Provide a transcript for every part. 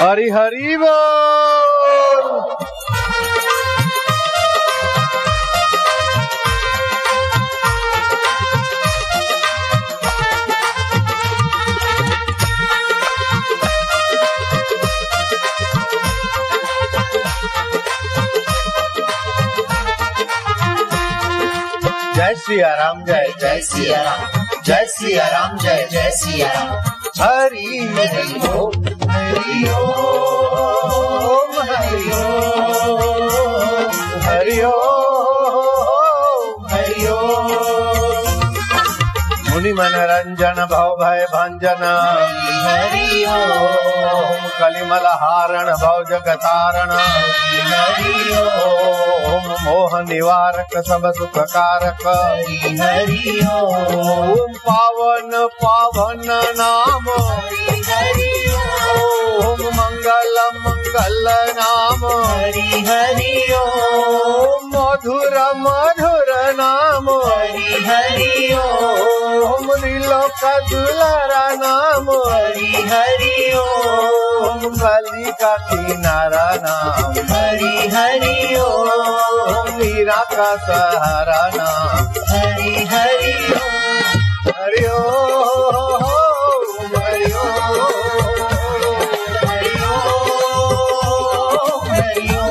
हरि हरि बोल। जय सिया राम, जय जय सिया राम, जय सिया राम, जय जय सिया राम। हरि हरि बोल, हरि ओम, हरि ओम, हरि ओम, हरि ओम। मुनि मनरंजन भव भय भंजन, हरि ओम। कलिमल हारण भव जगतारण, हरि ओम। मोह निवारक सब सुख कारक, हरि ओम। पावन पावन नाम, हरि ओम। मंगल मंगल नाम, हरि ओम। मधुर मधुर नाम, हरि ओम। त्रिलोक दुलारा नाम, हरि ओम। गली का किनारा नाम, हरि ओम। मीरा का सहारा नाम, हरि ओम, हरि ओम, हरि ओम, हरि ओम, हरि ओम।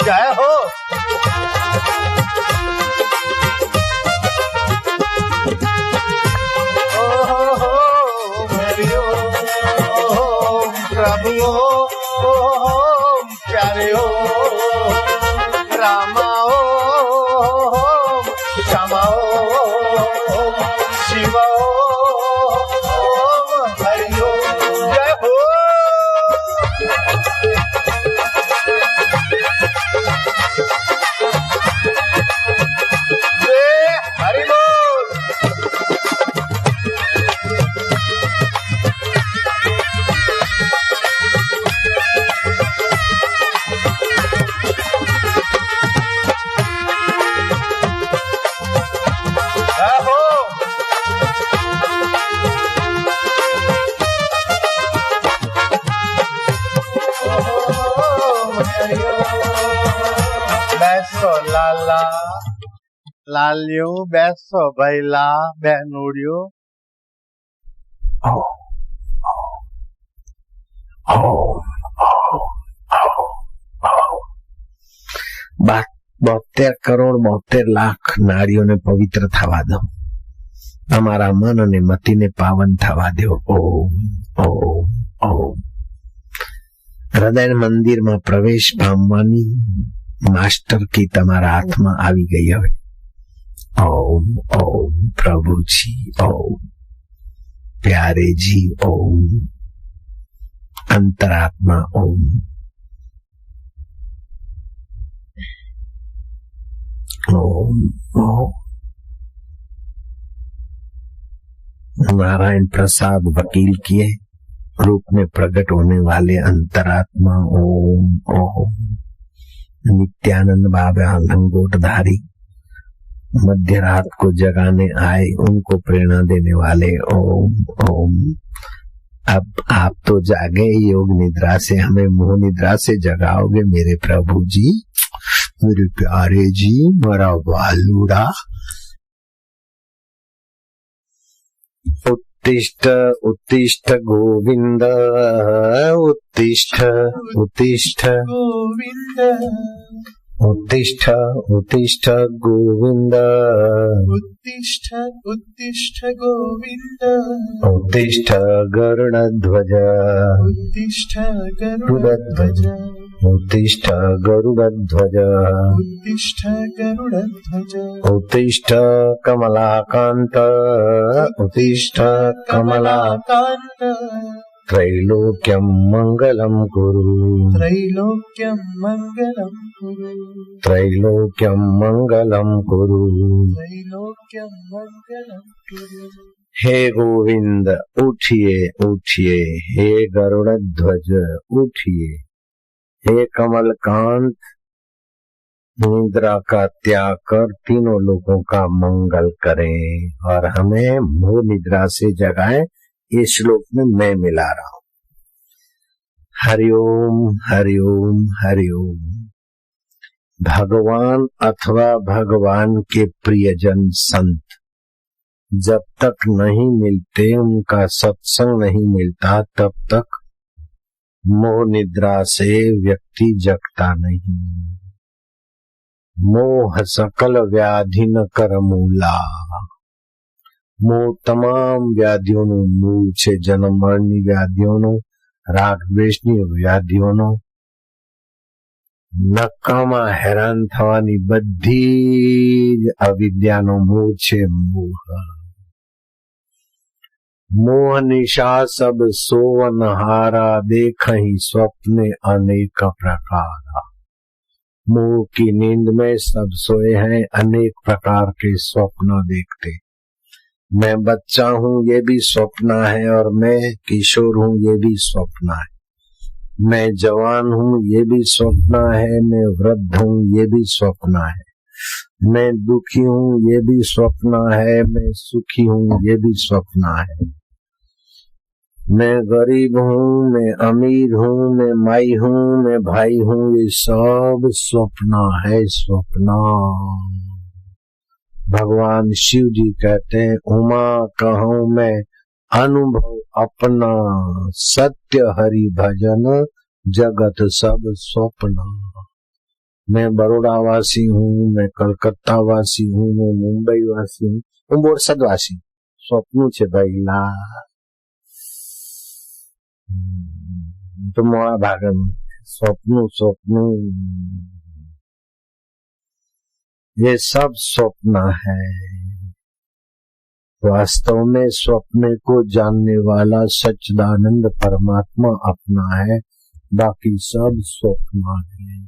जय हो। हरि ओम प्रभु ओम प्यारे ओम रामा ओम श्यामा ओम शिव ओम हरि ओम। जय हो। हरि बोल। बैसो लाला लालियो, बैसो भैला बहनोड़ियो। बात 72 કરોડ 72 લાખ નારીઓને પવિત્ર થવા દો, તમારા મન અને મતિને પાવન થવા દો। ઓમ ઓમ ઓમ। હૃદય મંદિરમાં પ્રવેશ પામવાની માસ્ટર કી તમારા હાથમાં આવી ગઈ હવે। ओम ओम प्रभु जी, ओम प्यारे जी, ओम अंतरात्मा, ओम ओम ओम। नारायण प्रसाद वकील किए रूप में प्रकट होने वाले अंतरात्मा, ओम ओम। नित्यानंद बाबा लंगोटधारी मध्य रात को जगाने आए, उनको प्रेरणा देने वाले, ओम ओम। अब आप तो जागे योग निद्रा से, हमें मोह निद्रा से जगाओगे मेरे प्रभु जी, मेरे प्यारे जी, मेरा वालूड़ा। उत्तिष्ठ उत्तिष्ठ गोविंद, उत्तिष्ठ उत्तिष्ठ गोविंद, उत्तिष्ठ उत्तिष्ठ गोविंद, उत्तिष्ठ उत्तिष्ठ गोविंद, उत्तिष्ठ गरुड़ध्वज, उत्तिष्ठ गरुड़ध्वज, उत्तिष्ठ गरुडध्वज उत्तिष्ठ गरुडध्वज उत्तिष्ठ कमलाकांत उत्तिष्ठ कमलाकांत त्रैलोक्यं मंगलम कुरु त्रैलोक्यं मंगलम कुरु त्रैलोक्यं मंगलम कुरु। त्रैलोक्यं मंगलम कुरु। हे गोविंद उठिए उठिए, हे गरुड़ध्वज उठिए, हे कमलकांत निद्रा का त्याग कर तीनों लोगों का मंगल करें और हमें मोह निद्रा से जगाएं। इस श्लोक में मैं मिला रहा हूं। हरिओम हरिओम हरिओम। भगवान अथवा भगवान के प्रियजन संत जब तक नहीं मिलते, उनका सत्संग नहीं मिलता, तब तक मोह निद्रा से व्यक्ति जगता नहीं। मोह सकल व्याधि न कर मूला। મોહ તમામ વ્યાધિઓનું મૂળ છે। જન્મ મરણની વ્યાધિઓનો, રાગ દ્વેષની વ્યાધિઓનો, નકામા હેરાન થવાની બધી જ અવિદ્યાનો મૂળ છે મોહ। मोह निशा सब सोवनहारा, देखहि स्वप्ने अनेक प्रकारा। मोह की नींद में सब सोए हैं, अनेक प्रकार के स्वप्न देखते। मैं बच्चा हूँ ये भी स्वप्न है, और मैं किशोर हूँ ये भी स्वप्न है। मैं जवान हूँ ये भी स्वप्न है, मैं वृद्ध हूँ ये भी स्वप्न है। मैं दुखी हूँ ये भी स्वप्न है, मैं सुखी हूँ ये भी स्वप्न है। मैं गरीब हूँ, मैं अमीर हूँ, मैं माई हूँ, मैं भाई हूँ, ये सब स्वप्न है स्वप्न। भगवान शिव जी कहते हैं, उमा कहूँ मैं अनुभव अपना, सत्य हरि भजन जगत सब स्वप्न। मैं बड़ौदा वासी हूँ, मैं कलकत्ता वासी हूँ, मैं मुंबई वासी हूँ, હું બોરસદ વાસી। स्वप्न છે ભાઈલા, तो मोड़ा भागन स्वप्न स्वप्न, ये सब स्वप्न है। वास्तव में स्वप्न को जानने वाला सच्चिदानंद परमात्मा अपना है, बाकी सब स्वप्न है।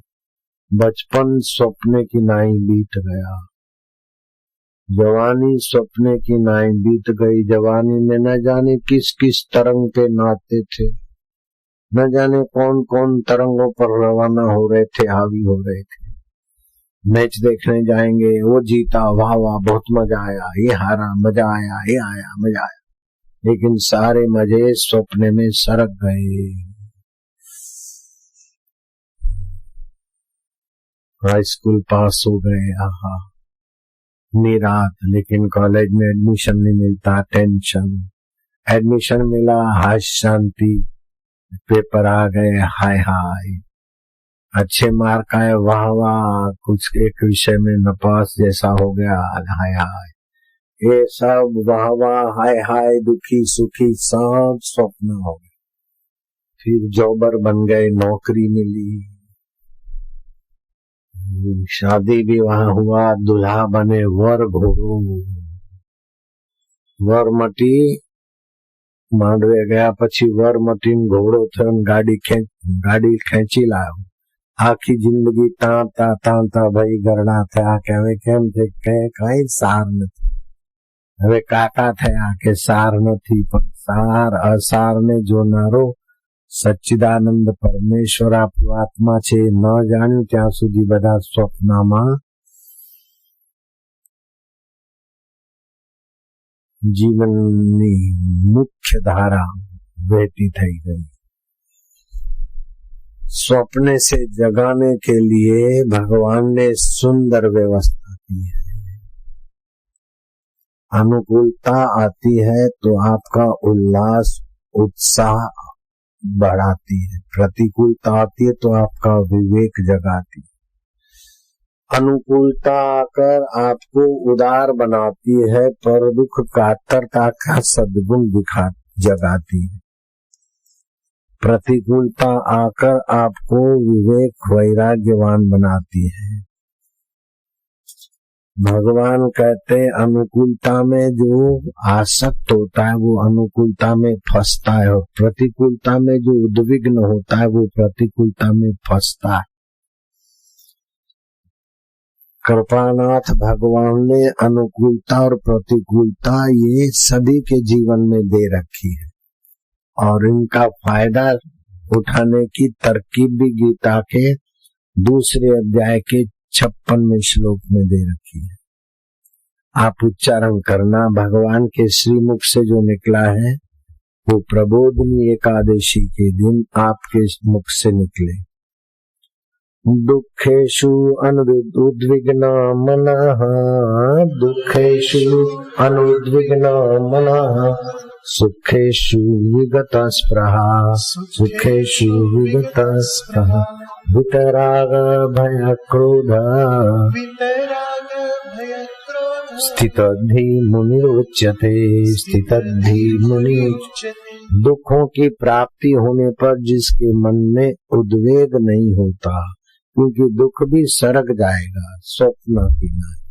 बचपन स्वप्न की नाई बीत गया, जवानी स्वप्न की नाई बीत गई। जवानी में न जाने किस किस तरंग पे नाते थे, न जाने कौन कौन तरंगों पर रवाना हो रहे थे, हावी हो रहे थे। मैच देखने जाएंगे, वो जीता, वाह वाह बहुत मजा आया, ये हारा मजा आया, ये आया मजा आया, लेकिन सारे मजे स्वप्न में सरक गए। हाई स्कूल पास हो गए, आहा निरात, लेकिन कॉलेज में एडमिशन नहीं मिलता, टेंशन। एडमिशन मिला, हाय शांति। पेपर आ गए, हाय हाय। अच्छे मार्क आए, वाह वाह। कुछ एक विषय में नपास जैसा हो गया, हाय हाय। ये सब वाह वाह हाय हाय, दुखी सुखी सब स्वप्न हो गए। फिर जॉबर बन गए, नौकरी मिली, शादी विवाह हुआ, दूल्हा बने, वर घोड़ो, वर मटी માંડવે ગયા, પછી વર મટીને ઘોડો થયો, ગાડી ખેંચી લાવ્યો। આખી જિંદગી તાંતા ભાઈ ગરડા થયા કે હવે કેમ છે કે કઈ સાર નથી। હવે કાકા થયા કે સાર નથી, પણ સાર અસાર ને જોનારો સચ્ચિદાનંદ પરમેશ્વર આપણું આત્મા છે, ન જાણ્યું ત્યાં સુધી બધા સ્વપ્નમાં जीवननी मुख्य धारा बहती थी गई। स्वप्न से जगाने के लिए भगवान ने सुंदर व्यवस्था की है। अनुकूलता आती है तो आपका उल्लास उत्साह बढ़ाती है, प्रतिकूलता आती है तो आपका विवेक जगाती है। अनुकूलता आकर आपको उदार बनाती है, पर दुख कातरता का सद्गुण जगाती है। प्रतिकूलता आकर आपको विवेक वैराग्यवान बनाती है। भगवान कहते अनुकूलता में जो आसक्त होता है वो अनुकूलता में फंसता है, और प्रतिकूलता में जो उद्विग्न होता है वो प्रतिकूलता में फंसता है। कृपानाथ भगवान ने अनुकूलता और प्रतिकूलता ये सभी के जीवन में दे रखी है, और इनका फायदा उठाने की तरकीब भी गीता के दूसरे अध्याय के 56वें श्लोक में दे रखी है। आप उच्चारण करना, भगवान के श्रीमुख से जो निकला है वो प्रबोधनी एकादशी के दिन आपके मुख से निकले। दुखेषु अनुद्विग्न मनः, दुखेषु अनुद्विग्न मनः, सुखेषु विगत स्पृहा, सुखेषु विगत स्पृहा, वितराग भय क्रोध, स्थितद्धि मुनिरुच्यते, स्थितद्धि मुनिरुच्यते। दुखों की प्राप्ति होने पर जिसके मन में उद्वेग नहीं होता, क्योंकि दुख भी सरक जाएगा, स्वप्न की नहीं।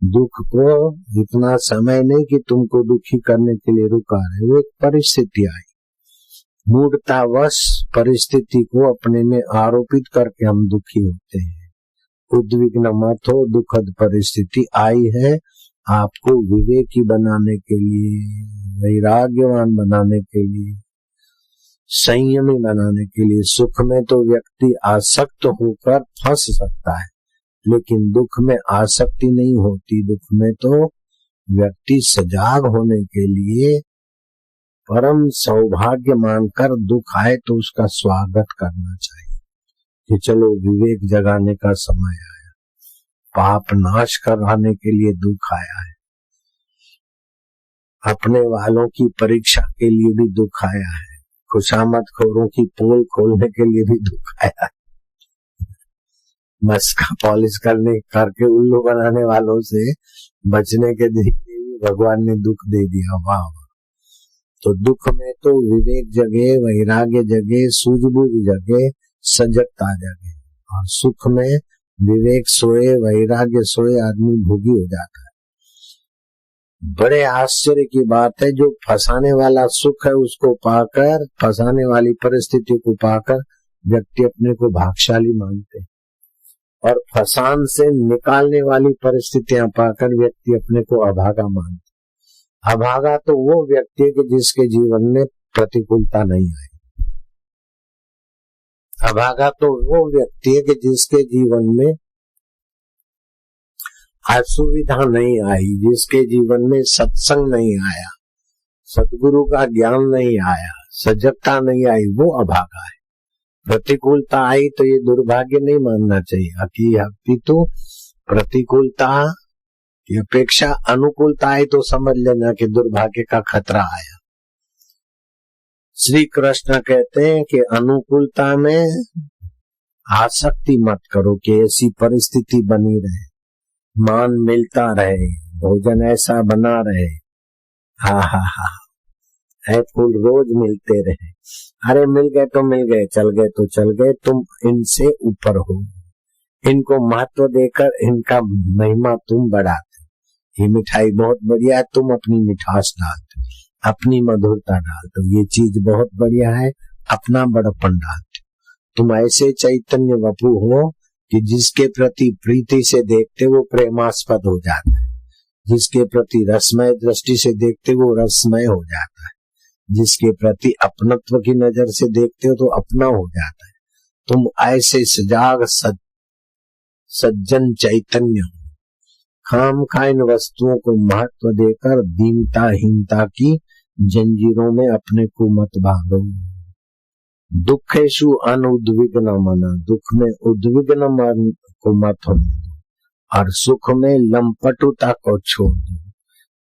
दुख को इतना समय नहीं कि तुमको दुखी करने के लिए रुका रहे, वो एक परिस्थिति आई, मूढ़तावश परिस्थिति को अपने में आरोपित करके हम दुखी होते हैं। उद्विग्न मत हो, दुखद परिस्थिति आई है आपको विवेकी बनाने के लिए, वैराग्यवान बनाने के लिए, संयमी बनाने के लिए। सुख में तो व्यक्ति आसक्त होकर फंस सकता है, लेकिन दुख में आसक्ति नहीं होती। दुख में तो व्यक्ति सजाग होने के लिए परम सौभाग्य मानकर दुख आए तो उसका स्वागत करना चाहिए कि चलो विवेक जगाने का समय आया, पाप नाश कराने के लिए दुख आया है, अपने वालों की परीक्षा के लिए भी दुख आया है, खुशामद खोरों की पोल खोलने के लिए भी दुख आया है, मस्का पॉलिश करके उल्लू बनाने वालों से बचने के लिए भगवान ने दुख दे दिया। वाह! तो दुख में तो विवेक जगे, वैराग्य जगे, सूझबूझ जगे, सजगता जगे, और सुख में विवेक सोए, वैराग्य सोए, आदमी भोगी हो जाता है। बड़े आश्चर्य की बात है, जो फंसाने वाला सुख है उसको पाकर, फंसाने वाली परिस्थिति को पाकर व्यक्ति अपने को भाग्यशाली मानते हैं, और फसान से निकालने वाली परिस्थितियां पाकर व्यक्ति अपने को अभागा मानते। अभागा तो वो व्यक्ति है कि जिसके जीवन में प्रतिकूलता नहीं आई। अभागा तो वो व्यक्ति है कि जिसके जीवन में असुविधा नहीं आई, जिसके जीवन में सत्संग नहीं आया, सदगुरु का ज्ञान नहीं आया, सजगता नहीं आई, वो अभागा है। प्रतिकूलता आई तो ये दुर्भाग्य नहीं मानना चाहिए, अपितु प्रतिकूलता की अपेक्षा अनुकूलता आई तो समझ लेना कि दुर्भाग्य का खतरा आया। श्री कृष्ण कहते हैं कि अनुकूलता में आसक्ति मत करो कि ऐसी परिस्थिति बनी रहे, मान मिलता रहे, भोजन ऐसा बना रहे, हा हा हा, है फूल रोज मिलते रहे। अरे मिल गए तो मिल गए, चल गए तो चल गए, तुम इनसे ऊपर हो, इनको महत्व देकर इनका महिमा तुम बढ़ाते। ये मिठाई बहुत बढ़िया है, तुम अपनी मिठास डालते, अपनी मधुरता डालते, ये चीज बहुत बढ़िया है, अपना बड़प्पन डालते। तुम ऐसे चैतन्य वपु हो कि जिसके प्रति प्रीति से देखते वो प्रेमास्पद हो जाता है, जिसके प्रति रसमय दृष्टि से देखते वो रसमय हो जाता है, जिसके प्रति अपनत्व की नजर से देखते हो तो अपना हो जाता है। तुम ऐसे सजाग सज्जन चैतन्य हो, खाम खा इन वस्तुओं को महत्व देकर दीनताहीनता की जंजीरों में अपने को मत बांधो। दुखेषु अनुद्विग्न मना, दुख में उद्विग्न मन को मत होने दो, और सुख में लंपटुता को छोड़ दो,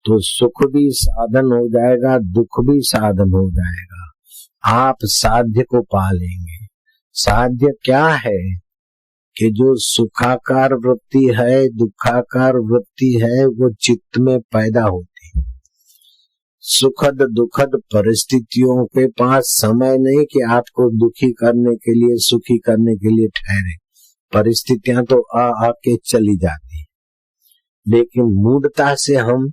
तो सुख भी साधन हो जाएगा, दुख भी साधन हो जाएगा। आप साध्य को पा लेंगे। साध्य क्या है कि जो सुखाकार वृत्ति है, दुखाकार वृत्ति है, वो चित्त में पैदा होती है। सुखद दुखद परिस्थितियों के पास समय नहीं कि आपको दुखी करने के लिए सुखी करने के लिए ठहरे। परिस्थितियां तो आके चली जाती है, लेकिन मूढ़ता से हम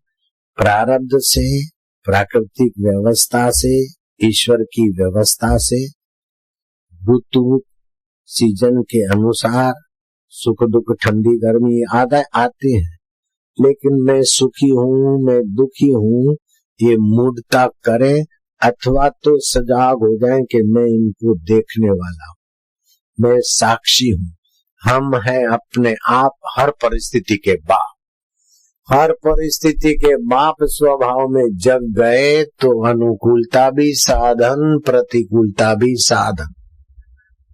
प्रारब्ध से, प्राकृतिक व्यवस्था से, ईश्वर की व्यवस्था से, ऋतु सीजन के अनुसार सुख दुख ठंडी गर्मी आते हैं, लेकिन मैं सुखी हूँ, मैं दुखी हूँ, ये मूढ़ता करे अथवा तो सजाग हो जाए कि मैं इनको देखने वाला हूँ, मैं साक्षी हूँ। हम हैं अपने आप हर परिस्थिति के बाप, हर परिस्थिति के बाप स्वभाव में जग गए तो अनुकूलता भी साधन, प्रतिकूलता भी साधन।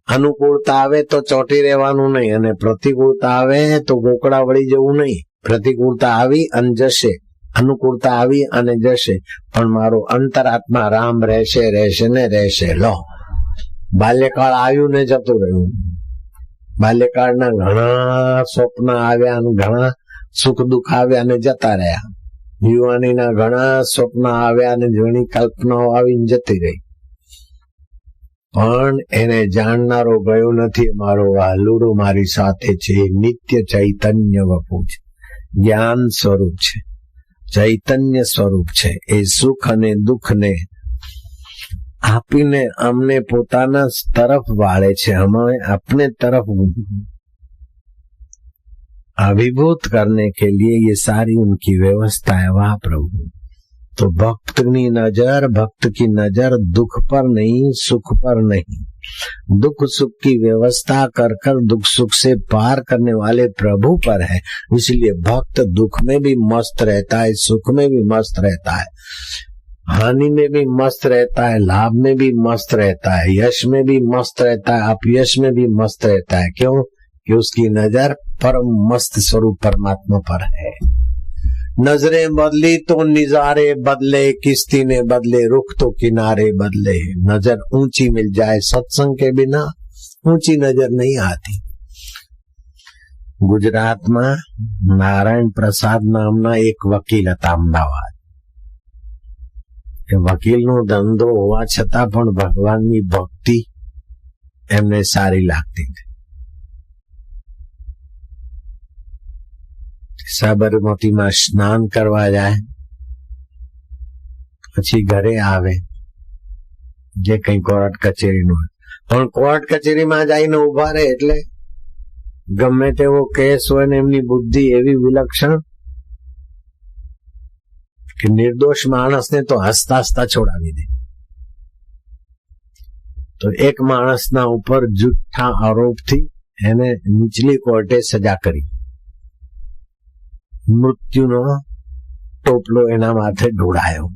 अनुकूलता आवे तो ચોટી રહેવાનું નહીં અને પ્રતિકૂળતા આવે તો ગોકળા વળી જવું નહીં। પ્રતિકૂળતા આવી અને જશે, અનુકૂળતા આવી અને જશે, પણ મારો અંતરાત્મા રામ રહેશે રહેશે ને રહેશે। લો, બાલ્યકાળ આવ્યું ને જતું રહ્યું। બાલ્યકાળના ઘણા સ્વપ્ન આવ્યા અને ઘણા સુખ દુઃખ આવ્યા અને જતા રહ્યા। યુવાનીના ઘણા સ્વપ્ન આવ્યા અને ઘણી કલ્પનાઓ આવીને જતી રહી, પણ એને જાણનારો ગયો નથી। મારો વાલુડો મારી સાથે છે, નિત્ય ચૈતન્ય વપુ છે, જ્ઞાન સ્વરૂપ છે, ચૈતન્ય સ્વરૂપ છે। એ સુખ અને દુઃખ ને આપીને અમને પોતાના તરફ વાળે છે, અમે अपने तरफ अभिभूत करने के लिए ये सारी उनकी व्यवस्था है। वाह प्रभु। तो भक्त की नजर दुख पर नहीं, सुख पर नहीं, दुख सुख की व्यवस्था कर कर दुख सुख से पार करने वाले प्रभु पर है। इसलिए भक्त दुख में भी मस्त रहता है, सुख में भी मस्त रहता है, हानि में भी मस्त रहता है, लाभ में भी मस्त रहता है, यश में भी मस्त रहता है, अपयश में भी मस्त रहता है। क्यों? कि उसकी नजर परम मस्त स्वरूप परमात्मा पर है। नजरें बदली तो निजारे बदले, किस्ती ने बदले रुख तो किनारे बदले। नजर ऊंची मिल जाए सत्संग के बिना ऊंची नजर नहीं आती। गुजरात में नारायण प्रसाद नामना एक वकील હતા અમદાવાદ। એ વકીલનો ધંધો હોવા છતાં પણ ભગવાનની ભક્તિ એમને સારી લાગતી। સાબરમતીમાં સ્નાન કરવા જાય, પછી ઘરે આવે, જે કઈ કોર્ટ કચેરીનું હોય, પણ કોર્ટ કચેરીમાં જઈને ઉભા રહે એટલે ગમે તેવો કેસ હોય ને એમની બુદ્ધિ એવી વિલક્ષણ કે નિર્દોષ માણસને તો હસતા હસતા છોડાવી દે। તો એક માણસના ઉપર જૂઠા આરોપથી એને નીચલી કોર્ટે સજા કરી, મૃત્યુનો ટોપલો એના માથે ઢોળાયો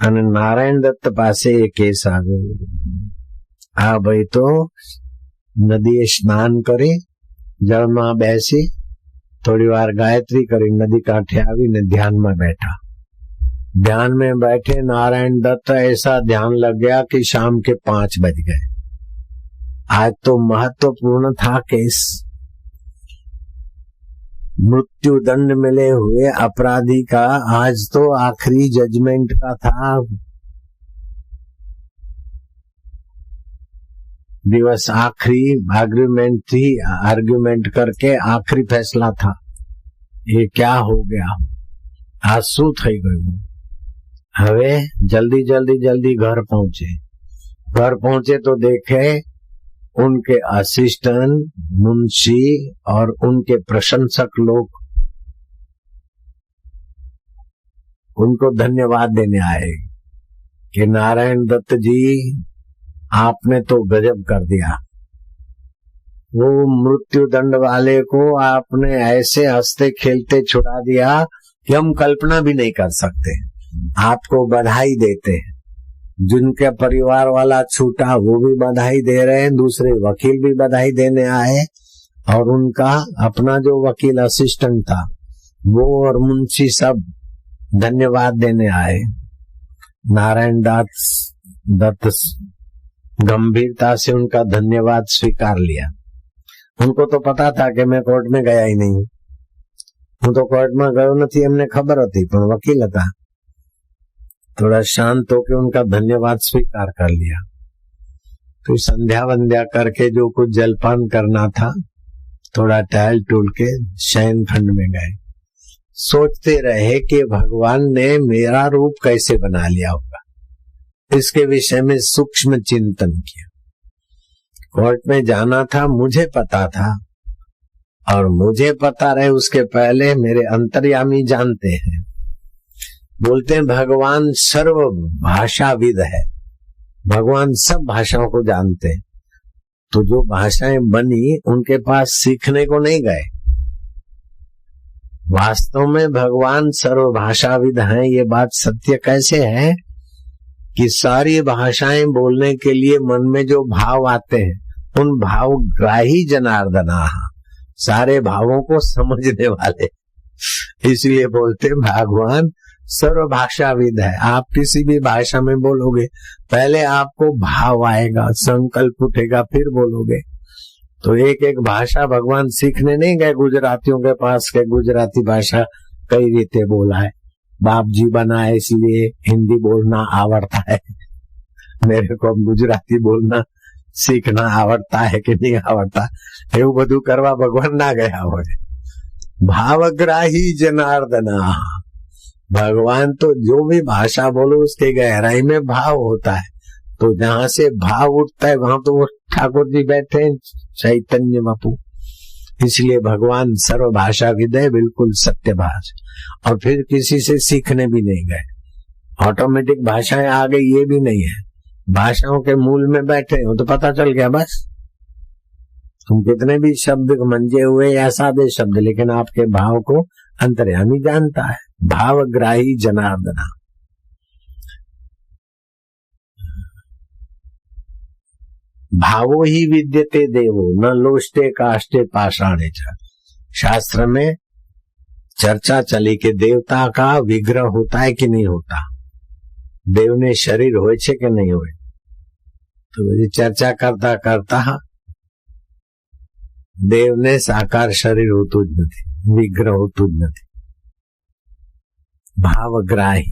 અને નારાયણ દત્ત પાસે એ કેસ આવ્યો। આ ભાઈ તો નદીએ સ્નાન કરી, જળમાં બેસી, थोड़ी बार गायत्री करी, नदी कांठे आवीने ध्यान में बैठा। ध्यान में बैठे नारायण दत्त ऐसा ध्यान लग गया कि शाम के 5 बज गए। आज तो महत्वपूर्ण था केस, मृत्यु दंड मिले हुए अपराधी का आज तो आखिरी जजमेंट का था। दिवस आखिरी आर्ग्यूमेंट करके आखिरी फैसला था। ये क्या हो गया? आज શું થઈ ગયું? હવે जल्दी घर पहुंचे तो देखे उनके असिस्टेंट, मुंशी और उनके प्रशंसक लोग उनको धन्यवाद देने आए कि नारायण दत्त जी आपने तो गजब कर दिया। वो मृत्यु दंड वाले को आपने ऐसे हंसते खेलते छुड़ा दिया कि हम कल्पना भी नहीं कर सकते। आपको बधाई देते हैं। जिनके परिवार वाला छूटा वो भी बधाई दे रहे हैं, दूसरे वकील भी बधाई देने आए, और उनका अपना जो वकील असिस्टेंट था वो और मुंशी सब धन्यवाद देने आए। नारायण दत्त गंभीरता से उनका धन्यवाद स्वीकार लिया। उनको तो पता था कि मैं कोर्ट में गया ही नहीं, હું તો કોર્ટમાં ગયો નથી એમને ખબર હતી, પણ વકીલ હતા थोड़ा शांत होके उनका धन्यवाद स्वीकार कर लिया। तो संध्या वंध्या करके जो कुछ जलपान करना था, थोड़ा टहल टूल के शयन खंड में गए। सोचते रहे कि भगवान ने मेरा रूप कैसे बना लिया होगा, इसके विषय में सूक्ष्म चिंतन किया। कोर्ट में जाना था, मुझे पता था, और मुझे पता रहे उसके पहले मेरे अंतर्यामी जानते हैं। बोलते हैं भगवान सर्व भाषाविद है, भगवान सब भाषाओं को जानते हैं। तो जो भाषाएं बनी उनके पास सीखने को नहीं गए। वास्तव में भगवान सर्व भाषाविद हैं। ये बात सत्य कैसे है कि सारी भाषाएं बोलने के लिए मन में जो भाव आते हैं, उन भावग्राही जनार्दना, सारे भावों को समझने वाले, इसलिए बोलते भगवान सर्व भाषाविद है। आप किसी भी भाषा में बोलोगे, पहले आपको भाव आएगा, संकल्प उठेगा, फिर बोलोगे। तो एक एक भाषा भगवान सीखने नहीं गए गुजरातियों के पास के गुजराती भाषा कई रीते बोला है। बाप जी बना है इसलिए हिंदी बोलना आवड़ता है, मेरे को गुजराती बोलना सीखना आवड़ता है कि नहीं आवड़ता, એવું બધું કરવા ભગવાન ના ગયા હોય। भावग्राही जनार्दना, भगवान तो जो भी भाषा बोलो उसके गहराई में भाव होता है। तो जहां से भाव उठता है वहां तो वो ठाकुर जी बैठे हैं, चैतन्य बापू। इसलिए भगवान सर्व भाषाविद है, बिल्कुल सत्य भाषा। और फिर किसी से सीखने भी नहीं गए, ऑटोमेटिक भाषाएं आ गई ये भी नहीं है। भाषाओं के मूल में बैठे हो तो पता चल गया बस। तुम कितने भी शब्द मंजे हुए या सादे शब्द, लेकिन आपके भाव को अंतर्यामी जानता है। भावग्राही जनार्दना। भावो ही विद्यते देवो न लोष्टे काष्टे पाषाणे च। शास्त्र में चर्चा चली कि देवता का विग्रह होता है कि नहीं होता, देव ने शरीर होय छे कि नहीं होय। तो बધી चर्चा करता करता देवने साकार शरीर होતું જ નથી, विग्रह होતું જ નથી। भावग्राही,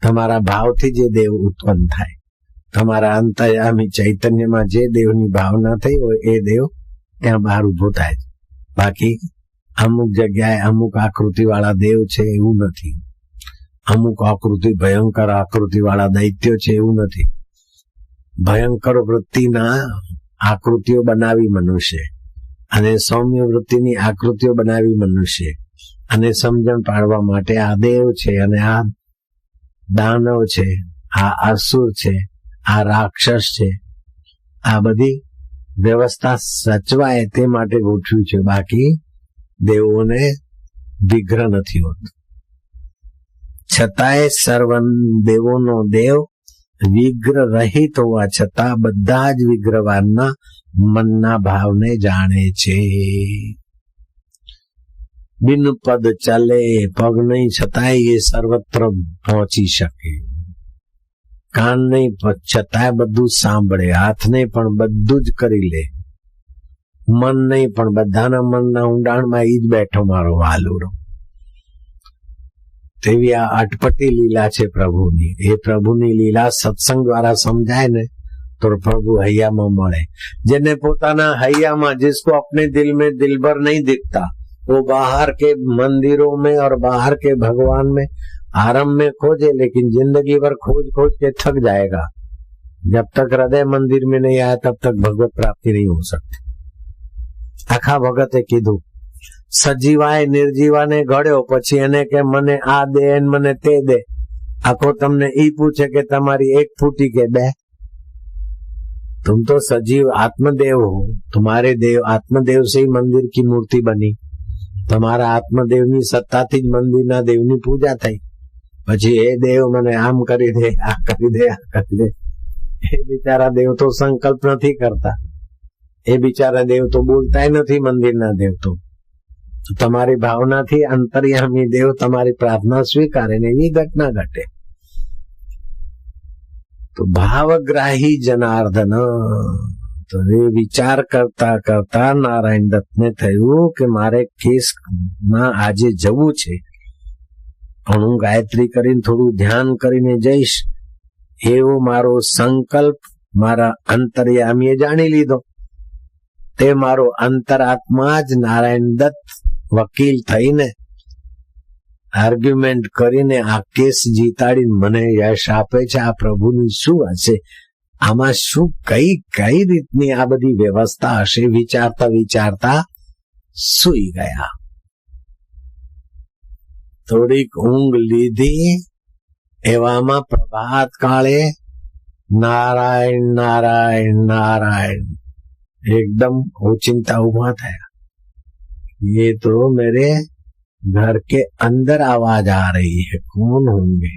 તમારા ભાવથી જે દેવ ઉત્પન્ન થાય, તમારા અંતર્યામી ચૈતન્યમાં જે દેવની ભાવના થઈ હોય એ દેવ ત્યાં બહાર ઉભો થાય છે। બાકી અમુક જગ્યાએ અમુક આકૃતિ વાળા દેવ છે એવું નથી, અમુક આકૃતિ ભયંકર આકૃતિ વાળા દૈત્યો છે એવું નથી। ભયંકર વૃત્તિના આકૃતિઓ બનાવી મનુષ્ય અને સૌમ્ય વૃત્તિની આકૃતિઓ બનાવી મનુષ્ય અને સમજણ પાડવા માટે આ દેવ છે અને આ દાનવ છે, આ અસુર છે, આ રાક્ષસ છે। આ બધી વ્યવસ્થા સચવાય તે માટે ગોઠવ્યું છે, બાકી દેવોને વિગ્રહ નથી હોતો। છતાંય સર્વ દેવોનો દેવ વિગ્રહ રહિત હોવા છતાં બધા જ વિગ્રહવાનના મનના ભાવને જાણે છે। बिन पद चले पग नहीं छताय ये सर्वत्र पहुंची शके। कान नहीं छताय बधु सांभळे, हाथ नहीं पण बधु ज करी ले, मन नहीं पण बधाना मनना ઊંડાણમાં ઈ જ બેઠો મારો વાલુડો। તેવી આ અટપટી લીલા છે પ્રભુની। એ પ્રભુની લીલા સત્સંગ द्वारा समझाय ने तो प्रभु હૈયામાં મળે। જેને પોતાના હૈયામાં, जिसको अपने दिल में दिलबर नहीं दिखता, वो बाहर के मंदिरों में और बाहर के भगवान में आरंभ में खोजे, लेकिन जिंदगी भर खोज खोज के थक जाएगा। जब तक हृदय मंदिर में नहीं आया तब तक भगवत प्राप्ति नहीं हो सकती। आखा भगते कीधु सजीवाए निर्जीवाने घड्यो, पछी एने के मने आ दे मने ते दे। आखो तमने ई पूछे के तमारी एक फूटी के बे। तुम तो सजीव आत्मदेव हो, तुम्हारे देव आत्मदेव से ही मंदिर की मूर्ति बनी। તમારા આત્મદેવની સત્તાથી જ મંદિરના દેવની પૂજા થઈ। પછી એ દેવ મને આમ કરી દે, આ કરી દે, આ કરી દે। એ બિચારા દેવ તો સંકલ્પ નથી કરતા, એ બિચારા દેવ તો બોલતાય નથી। મંદિરના દેવ તો તમારી ભાવનાથી અંતર્યામી દેવ તમારી પ્રાર્થના સ્વીકારે ને એવી ઘટના ઘટે। તો ભાવગ્રાહી જનાર્દન। तो ये विचार करता करता नारायण दत्त ने थयु कि मारे केस में आजे जवू छे, હું ગાયત્રી કરીને થોડું ધ્યાન કરીને જઈશ એવો મારો સંકલ્પ મારા અંતર્યામીએ જાણી લીધો. તે મારો અંતરાત્મા જ નારાયણ દત્ત વકીલ થઈને આર્ગ્યુમેન્ટ કરીને આ કેસ જીતાડીને મને યશ આપે છે. આ પ્રભુની શું હશે, આમાં શું કઈ રીતની આ બધી વ્યવસ્થા હશે, વિચારતા વિચારતા સૂઈ ગયા. થોડીક ઊંઘ લીધી એવામાં પ્રભાત કાળે નારાયણ નારાયણ નારાયણ एकदम ओचिंता उभा थया. ये तो मेरे घर के अंदर आवाज आ रही है, कौन होंगे.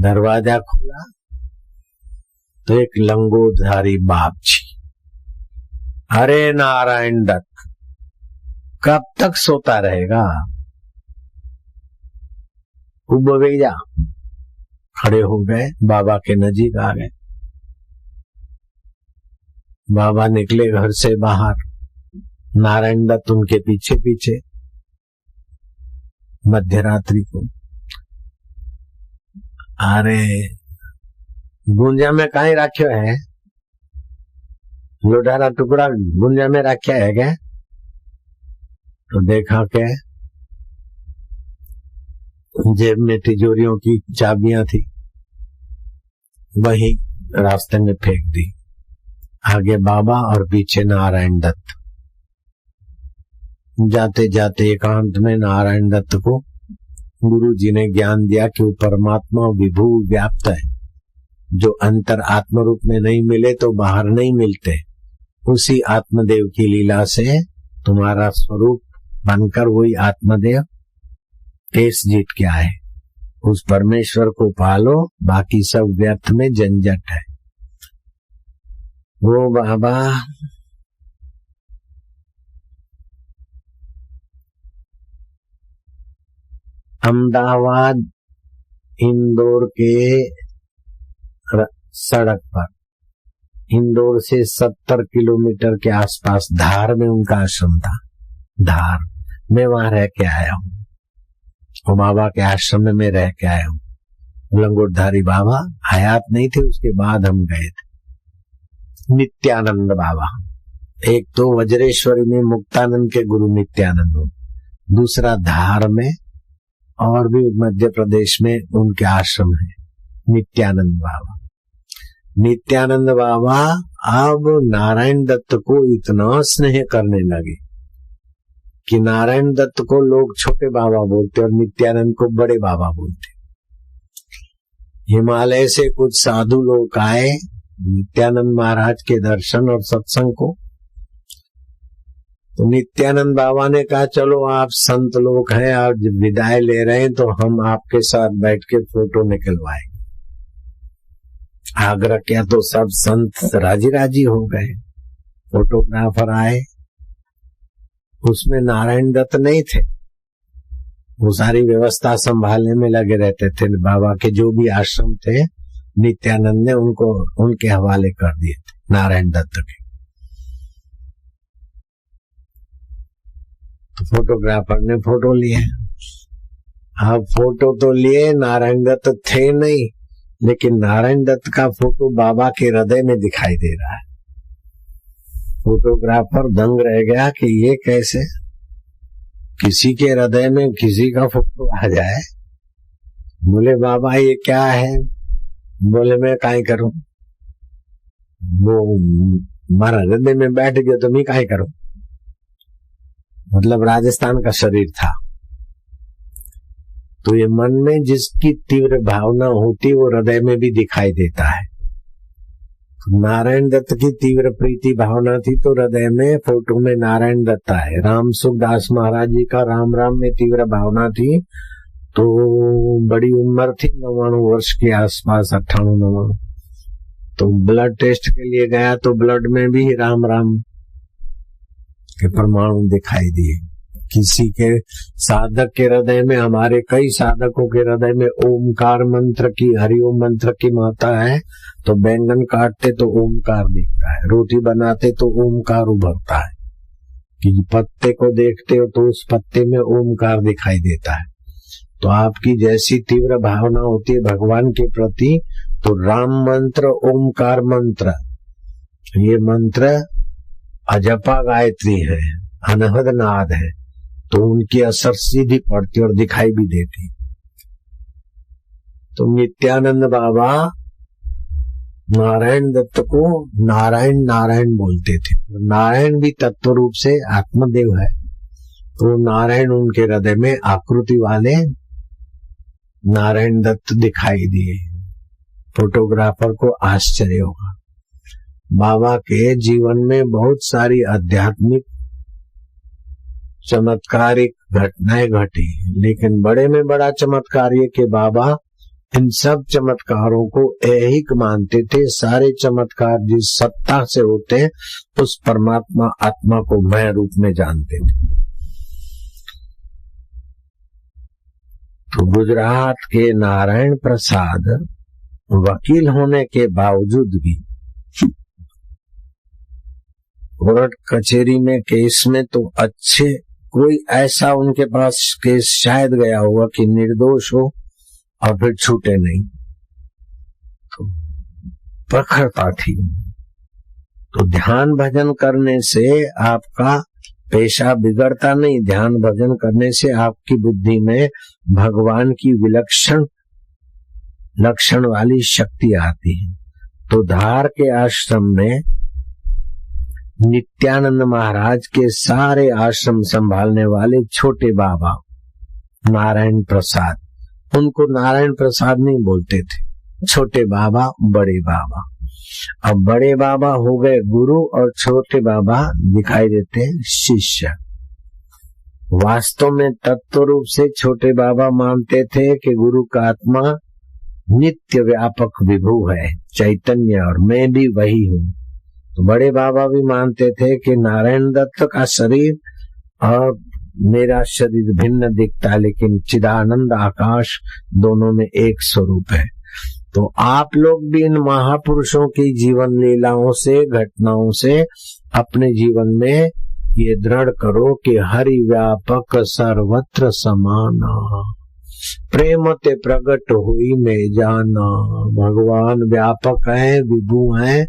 दरवाजा खोला तो एक लंगोटधारी बाप जी. अरे नारायण दत्त कब तक सोता रहेगा, उब जा. खड़े हो गए, बाबा के नजीक आ गए. बाबा निकले घर से बाहर, नारायण दत्त उनके पीछे पीछे. मध्यरात्रि को अरे गुंजा में काई राख्यो है, लोटारा टुकड़ा गुंजा में रखा है क्या. तो देखा के जेब में तिजोरियों की चाबियां थी, वही रास्ते में फेंक दी. आगे बाबा और पीछे नारायण दत्त. जाते जाते एकांत में नारायण दत्त को गुरु जी ने ज्ञान दिया कि वो परमात्मा विभू व्याप्त है. जो अंतर आत्म रूप में नहीं मिले तो बाहर नहीं मिलते. उसी आत्मदेव की लीला से तुम्हारा स्वरूप बनकर वही आत्मदेव केस जीत के आए. उस परमेश्वर को पालो, बाकी सब व्यर्थ में झंझट है. वो बाबा अहमदाबाद इंदौर के सड़क पर, इंदौर से 70 किलोमीटर के आसपास धार में उनका आश्रम था. धार मैं वहां रह के आया हूँ. वो बाबा के आश्रम में मैं रह के आया हूँ. लंगोटधारी बाबा हयात नहीं थे, उसके बाद हम गए थे. नित्यानंद बाबा, एक तो वज्रेश्वरी में मुक्तानंद के गुरु नित्यानंद, दूसरा धार में और भी मध्य प्रदेश में उनके आश्रम है नित्यानंद बाबा. नित्यानंद बाबा अब नारायण दत्त को इतना स्नेह करने लगे कि नारायण दत्त को लोग छोटे बाबा बोलते और नित्यानंद को बड़े बाबा बोलते. हिमालय से कुछ साधु लोग आए नित्यानंद महाराज के दर्शन और सत्संग को. तो नित्यानंद बाबा ने कहा चलो आप संत लोग हैं, आप विदाई ले रहे हैं तो हम आपके साथ बैठ के फोटो निकलवाएंगे. आग्रह किया तो सब संत राजी राजी हो गए. फोटोग्राफर आए, उसमें नारायण दत्त नहीं थे. वो सारी व्यवस्था संभालने में लगे रहते थे. बाबा के जो भी आश्रम थे नित्यानंद ने उनको उनके हवाले कर दिए थे नारायण दत्त के. तो फोटोग्राफर ने फोटो लिए. अब फोटो तो लिए, नारायण दत्त थे नहीं, लेकिन नारायण दत्त का फोटो बाबा के हृदय में दिखाई दे रहा है. फोटोग्राफर दंग रह गया कि ये कैसे, किसी के हृदय में किसी का फोटो आ जाए. बोले बाबा ये क्या है. बोले मैं काई करूं, वो मारा हृदय में बैठ गया तो मैं काई करूं. मतलब राजस्थान का शरीर था. तो ये मन में जिसकी तीव्र भावना होती वो हृदय में भी दिखाई देता है. तो नारायण दत्त की तीव्र प्रीति भावना थी तो हृदय में फोटो में नारायण दत्त है. राम सुखदास महाराज जी का राम राम में तीव्र भावना थी तो बड़ी उम्र थी, 99 वर्ष के आसपास, 98-99. तो ब्लड टेस्ट के लिए गया तो ब्लड में भी राम राम के परमाणु दिखाई दिए. किसी के साधक के हृदय में, हमारे कई साधकों के हृदय में ओमकार मंत्र की, हरिओम मंत्र की माता है. तो बैंगन काटते तो ओमकार दिखता है, रोटी बनाते तो ओमकार उभरता है. कि पत्ते को देखते हो तो उस पत्ते में ओमकार दिखाई देता है. तो आपकी जैसी तीव्र भावना होती है भगवान के प्रति, तो राम मंत्र, ओमकार मंत्र, ये मंत्र अजपा गायत्री है, अनहद नाद है, तो उनकी असर सीधी पड़ती और दिखाई भी देती। तो नित्यानंद बाबा नारायण दत्त को नारायण नारायण बोलते थे। नारायण भी तत्व रूप से आत्मदेव है, तो नारायण उनके हृदय में आकृति वाले नारायण दत्त दिखाई दिए। फोटोग्राफर को आश्चर्य होगा। बाबा के जीवन में बहुत सारी आध्यात्मिक चमत्कारिक घटनाएं घटी, लेकिन बड़े में बड़ा चमत्कार ये कि बाबा इन सब चमत्कारों को ऐहिक मानते थे। सारे चमत्कार जिस सत्ता से होते हैं उस परमात्मा आत्मा को मैं रूप में जानते थे। तो गुजरात के नारायण प्रसाद वकील होने के बावजूद भी कोर्ट कचहरी में केस में तो अच्छे, कोई ऐसा उनके पास केस शायद गया होगा कि निर्दोष हो और फिर छूटे नहीं, तो प्रखरता थी। तो ध्यान भजन करने से आपका पेशा बिगड़ता नहीं, ध्यान भजन करने से आपकी बुद्धि में भगवान की विलक्षण लक्षण वाली शक्ति आती है। तो धार के आश्रम में नित्यानंद महाराज के सारे आश्रम संभालने वाले छोटे बाबा नारायण प्रसाद, उनको नारायण प्रसाद नहीं बोलते थे, छोटे बाबा बड़े बाबा। अब बड़े बाबा हो गए गुरु और छोटे बाबा दिखाई देते हैं शिष्य। वास्तव में तत्व रूप से छोटे बाबा मानते थे कि गुरु का आत्मा नित्य व्यापक विभू है, चैतन्य, और मैं भी वही हूँ। तो बड़े बाबा भी मानते थे कि नारायण दत्त का शरीर और मेरा शरीर भिन्न दिखता है, लेकिन चिदानंद आकाश दोनों में एक स्वरूप है। तो आप लोग भी इन महापुरुषों की जीवन लीलाओं से, घटनाओं से अपने जीवन में ये दृढ़ करो कि हरि व्यापक सर्वत्र समाना, प्रेम ते प्रगट हुई में जाना। भगवान व्यापक है, विभु है,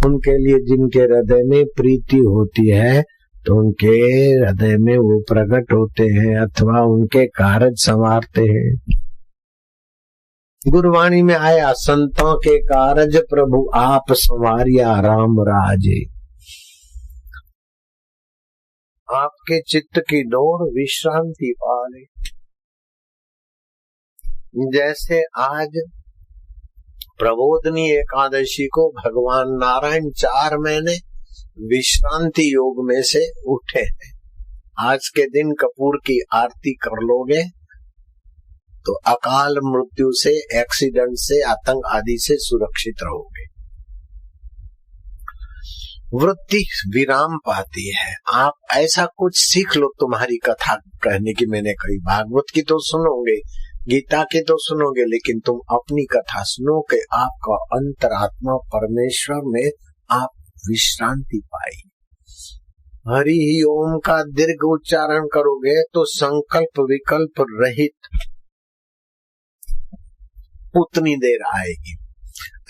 उनके लिए जिनके हृदय में प्रीति होती है तो उनके हृदय में वो प्रकट होते हैं अथवा उनके कार्य संवारते हैं। गुरुवाणी में आया, संतों के कारज प्रभु आप संवारिया राम राजे। आपके चित्त की डोर विश्रांति पाले। जैसे आज प्रबोधनी एकादशी को भगवान नारायण 4 महीने विश्रांति योग में से उठे हैं। आज के दिन कपूर की आरती कर लोगे तो अकाल मृत्यु से, एक्सीडेंट से, आतंक आदि से सुरक्षित रहोगे। वृत्ति विराम पाती है। आप ऐसा कुछ सीख लो। तुम्हारी कथा कहने की मैंने कही, भागवत की तो सुनोगे, गीता की तो सुनोगे, लेकिन तुम अपनी कथा सुनो कि आपका अंतरात्मा परमेश्वर में आप विश्रांति पाई। हरि ओम का दीर्घ उच्चारण करोगे तो संकल्प विकल्प रहित उतनी देर आएगी।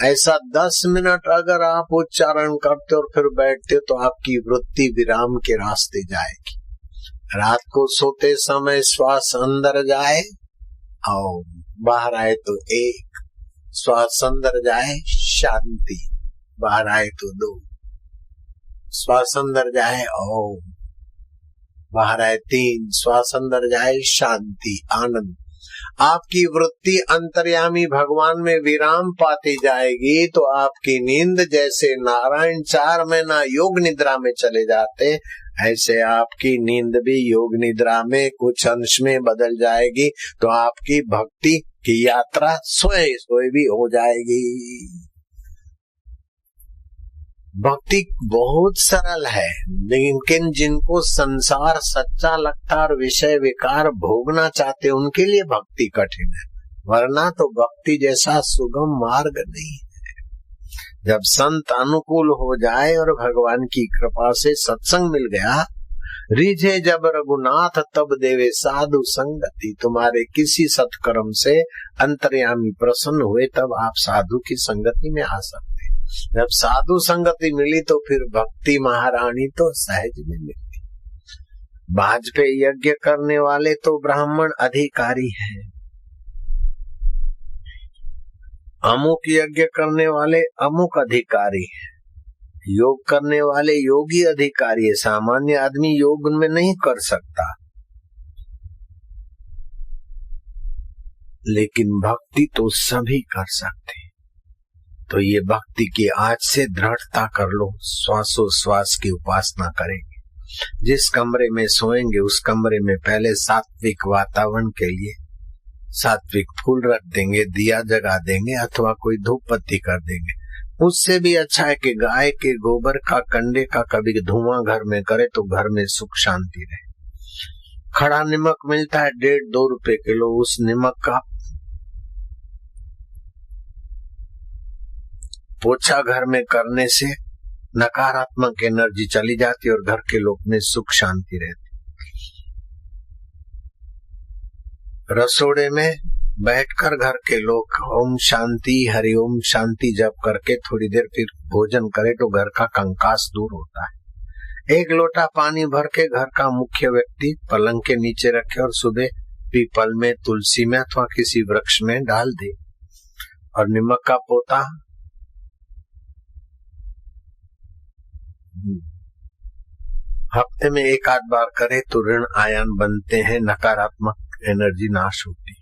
ऐसा 10 मिनट अगर आप उच्चारण करते और फिर बैठते तो आपकी वृत्ति विराम के रास्ते जाएगी। रात को सोते समय श्वास अंदर जाए और बाहर आए तो 1, श्वास अंदर जाए शांति, बाहर आए तो 2, श्वास अंदर जाए ओम, बाहर आए 3, श्वास अंदर जाए शांति आनंद। आपकी वृत्ति अंतर्यामी भगवान में विराम पाती जाएगी तो आपकी नींद जैसे नारायण 4 महीना योग निद्रा में चले जाते, ऐसे आपकी नींद भी योग निद्रा में कुछ अंश में बदल जाएगी। तो आपकी भक्ति की यात्रा सोए सोए भी हो जाएगी। भक्ति बहुत सरल है, लेकिन जिनको संसार सच्चा लगता और विषय विकार भोगना चाहते उनके लिए भक्ति कठिन है, वरना तो भक्ति जैसा सुगम मार्ग नहीं है। जब संत अनुकूल हो जाए और भगवान की कृपा से सत्संग मिल गया रिझे जब रघुनाथ तब देवे साधु संगति। तुम्हारे किसी सत्कर्म से अंतर्यामी प्रसन्न हुए तब आप साधु की संगति में आ सकते। जब साधु संगति मिली तो फिर भक्ति महारानी तो सहज में मिलती। बाज पे यज्ञ करने वाले तो ब्राह्मण अधिकारी हैं, अमुक यज्ञ करने वाले अमुक अधिकारी हैं, योग करने वाले योगी अधिकारी है। सामान्य आदमी योग में नहीं कर सकता, लेकिन भक्ति तो सभी कर सकते। तो ये भक्ति की आज से दृढ़ता कर लो। श्वासोश्वास की उपासना करेंगे। जिस कमरे में सोएंगे उस कमरे में पहले सात्विक वातावरण के लिए सात्विक फूल रख देंगे, दिया जगा देंगे अथवा कोई धूप बत्ती कर देंगे। उससे भी अच्छा है कि गाय के गोबर का कंडे का कभी धुआं घर में करे तो घर में सुख शांति रहे। खड़ा नमक मिलता है 1.5-2 रुपए किलो, उस नमक का पोछा घर में करने से नकारात्मक एनर्जी चली जाती और घर के लोग में सुख शांति रहती। रसोड़े में बैठकर घर के लोग ओम शांति हरिओम शांति जप करके थोड़ी देर फिर भोजन करे तो घर का कंकास दूर होता है। 1 लोटा पानी भर के घर का मुख्य व्यक्ति पलंग के नीचे रखे और सुबह पीपल में, तुलसी में अथवा किसी वृक्ष में डाल दे। और नमक का पोता हफ्ते में 1 आध बार करे तो ऋण आयन बनते हैं, नकारात्मक एनर्जी नाश होती।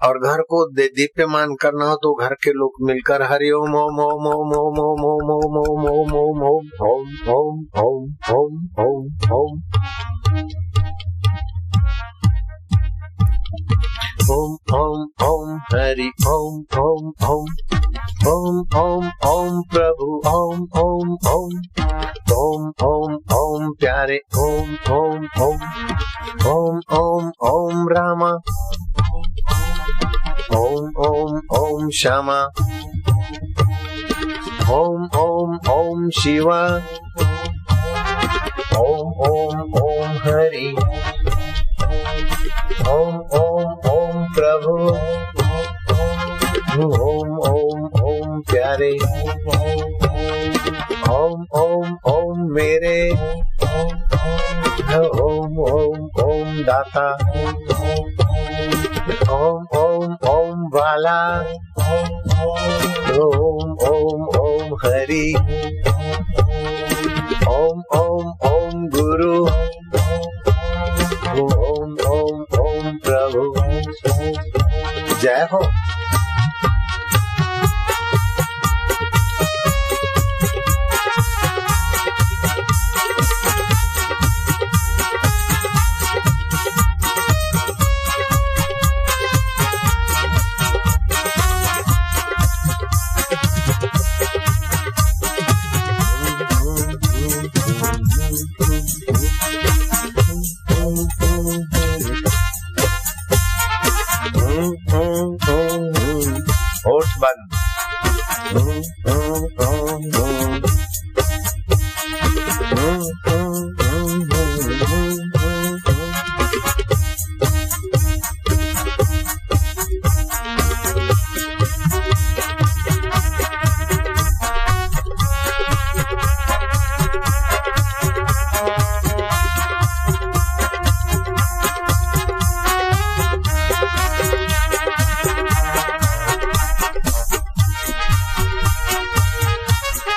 और घर को दीप्यमान करना हो तो घर के लोग मिलकर हरि ओम ओम ओम ओम ओम ओम ओम ओम ओम ओम ओम ओम ओम ओम ओम ओम ओम ओम ओम हरि ओम ओम ओम ओम ओम ओम प्रभु ओम ओम ओम ओम ओम ओम प्यारे ओम ओम ओम ओम ओम ओम रामा ओम ओम ओम श्यामा ओम ओम ओम शिवा ओम ओम ओम हरि ओम ओम ओम प्रभु ओम ओम ओम प्यारे ओम ओम ओम मेरे ओम ओम ओम दाता ओम ओम ओम वाला ओम ओम ओम हरि ओम ओम ओम गुरु ओम ओम ओम प्रभु। जय हो। होठ बंद।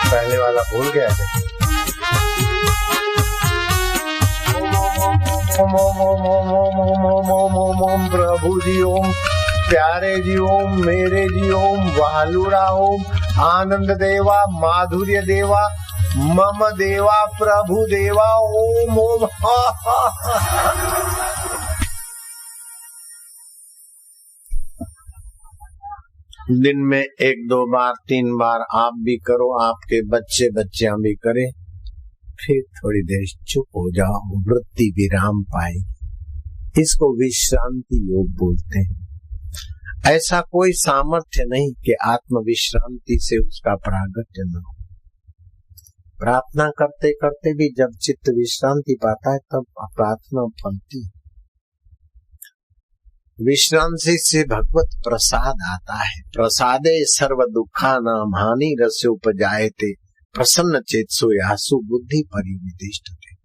पहले वाला भूल गया थे। ओम ओम ओम ओम ओम ओम ओम ओम ओम ओम प्रभु जी ओम प्यारे जी ओम मेरे जी ओम वालुड़ा ओम आनंद देवा माधुर्य देवा मम देवा प्रभु देवा ओम ओम। दिन में 1-2 बार 3 बार आप भी करो, आपके बच्चे बच्चियां भी करें, फिर थोड़ी देर चुप हो जाओ, वृत्ति विराम पाए। इसको विश्रांति योग बोलते हैं। ऐसा कोई सामर्थ्य नहीं कि आत्म विश्रांति से उसका प्रागट्य न हो। प्रार्थना करते करते भी जब चित्त विश्रांति पाता है तब प्रार्थना फलती है। विश्रांति से भगवत प्रसाद आता है। प्रसादे सर्व दुखा नाम हानि रस्य उपजायते प्रसन्न चेतसो यासु बुद्धि परिनिदिष्टते।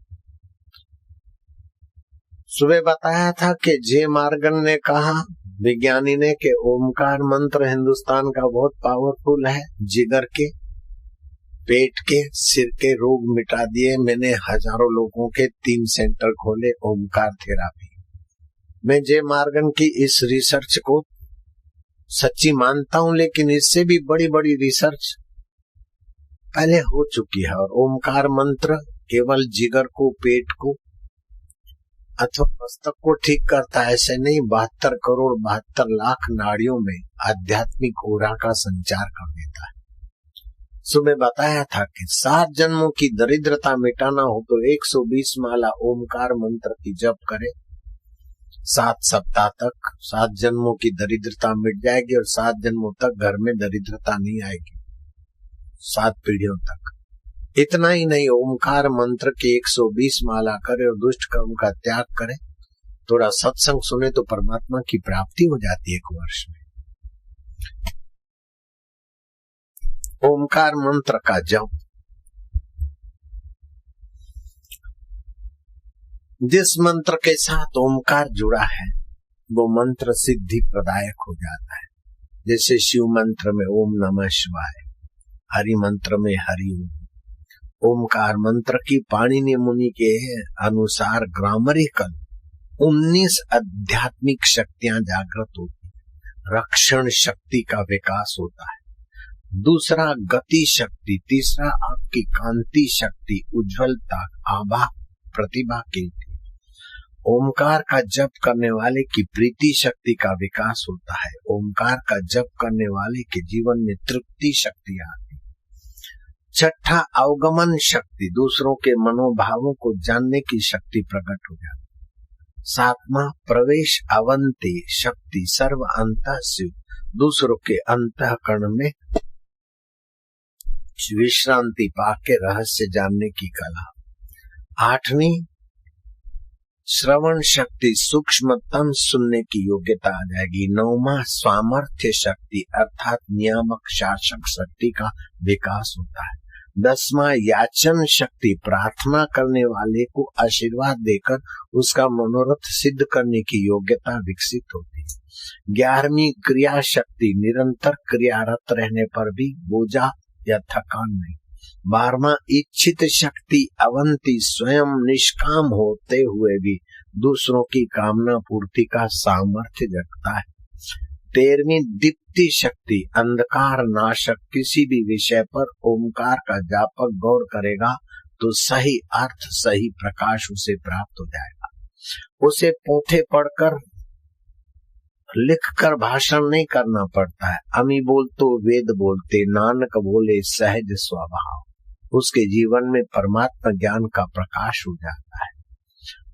सुबह बताया था कि जे मार्गन ने कहा, विज्ञानी ने, कि ओमकार मंत्र हिंदुस्तान का बहुत पावरफुल है। जिगर के, पेट के, सिर के रोग मिटा दिए। मैंने हजारों लोगों के 3 सेंटर खोले ओमकार थेरापी। मैं जे मार्गन की इस रिसर्च को सच्ची मानता हूं, लेकिन इससे भी बड़ी बड़ी रिसर्च पहले हो चुकी है। और ओमकार मंत्र केवल जिगर को, पेट को अथवा मस्तक को ठीक करता है ऐसे नहीं, 72 करोड़ 72 लाख नाड़ियों में आध्यात्मिक ऊर्जा का संचार कर देता है। सुबह बताया था कि 7 जन्मों की दरिद्रता मिटाना हो तो 120 माला ओमकार मंत्र की जप करे। 7 सप्ताह तक 7 जन्मों की दरिद्रता मिट जाएगी और 7 जन्मों तक घर में दरिद्रता नहीं आएगी, 7 पीढ़ियों तक। इतना ही नहीं, ओमकार मंत्र की 120 माला करे और दुष्ट कर्म का त्याग करे, थोड़ा सत्संग सुने तो परमात्मा की प्राप्ति हो जाती है 1 वर्ष में। ओमकार मंत्र का जप, जिस मंत्र के साथ ओमकार जुड़ा है वो मंत्र सिद्धि प्रदायक हो जाता है। जैसे शिव मंत्र में ओम नमः शिवाय, हरि मंत्र में हरि ओम। ओमकार मंत्र की पाणिनि मुनि के अनुसार ग्रामरिकल 19 आध्यात्मिक शक्तियां जागृत होती है। रक्षण शक्ति का विकास होता है। दूसरा गति शक्ति, तीसरा आपकी कांति शक्ति, उज्ज्वलता, आभा, प्रतिभा की। ओमकार का जप करने वाले की प्रीति शक्ति का विकास होता है। ओमकार का जप करने वाले के जीवन में तृप्ति शक्ति आती है। छठा अवगमन शक्ति, दूसरों के मनोभावों को जानने की शक्ति प्रकट हो जाती है। 7वां प्रवेश अवंती शक्ति, सर्व अंतःस्यु, दूसरों के अंतःकरण में विश्रांति पाके रहस्य जानने की कला। 8वीं श्रवण शक्ति, सूक्ष्मतम सुनने की योग्यता आ जाएगी। 9वां सामर्थ्य शक्ति अर्थात नियामक शासक शक्ति का विकास होता है। 10वां याचन शक्ति, प्रार्थना करने वाले को आशीर्वाद देकर उसका मनोरथ सिद्ध करने की योग्यता विकसित होती है। 11वीं क्रिया शक्ति, निरंतर क्रियारत रहने पर भी बोझा या थकान नहीं। 12वां इच्छित शक्ति अवंती, स्वयं निष्काम होते हुए भी दूसरों की कामना पूर्ति का सामर्थ्य जगता है। 13वीं दीप्ति शक्ति, अंधकार नाशक, किसी भी विषय पर ओमकार का जापक गौर करेगा तो सही अर्थ, सही प्रकाश उसे प्राप्त हो जाएगा। उसे पोथे पढ़कर लिखकर भाषण नहीं करना पड़ता है। अमी बोल तो वेद बोलते, नानक बोले सहज स्वभाव। उसके जीवन में परमात्मा ज्ञान का प्रकाश हो जाता है।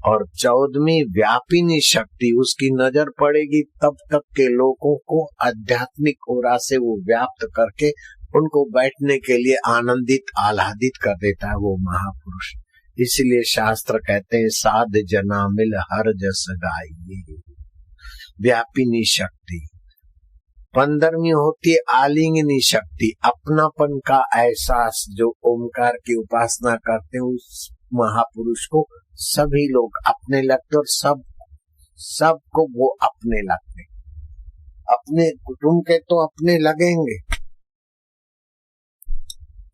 और 14वीं व्यापिनी शक्ति, उसकी नजर पड़ेगी तब तक के लोगों को आध्यात्मिक ओरा से वो व्याप्त करके उनको बैठने के लिए आनंदित आह्लादित कर देता है वो महापुरुष। इसलिए शास्त्र कहते हैं साध जना मिल हर जस गाइए। व्यापिनी शक्ति। 15वीं होती है आलिंगनी शक्ति, अपनापन का एहसास। जो ओमकार की उपासना करते हैं उस महापुरुष को सभी लोग अपने लगते और सबको वो अपने लगते। अपने कुटुंब के तो अपने लगेंगे,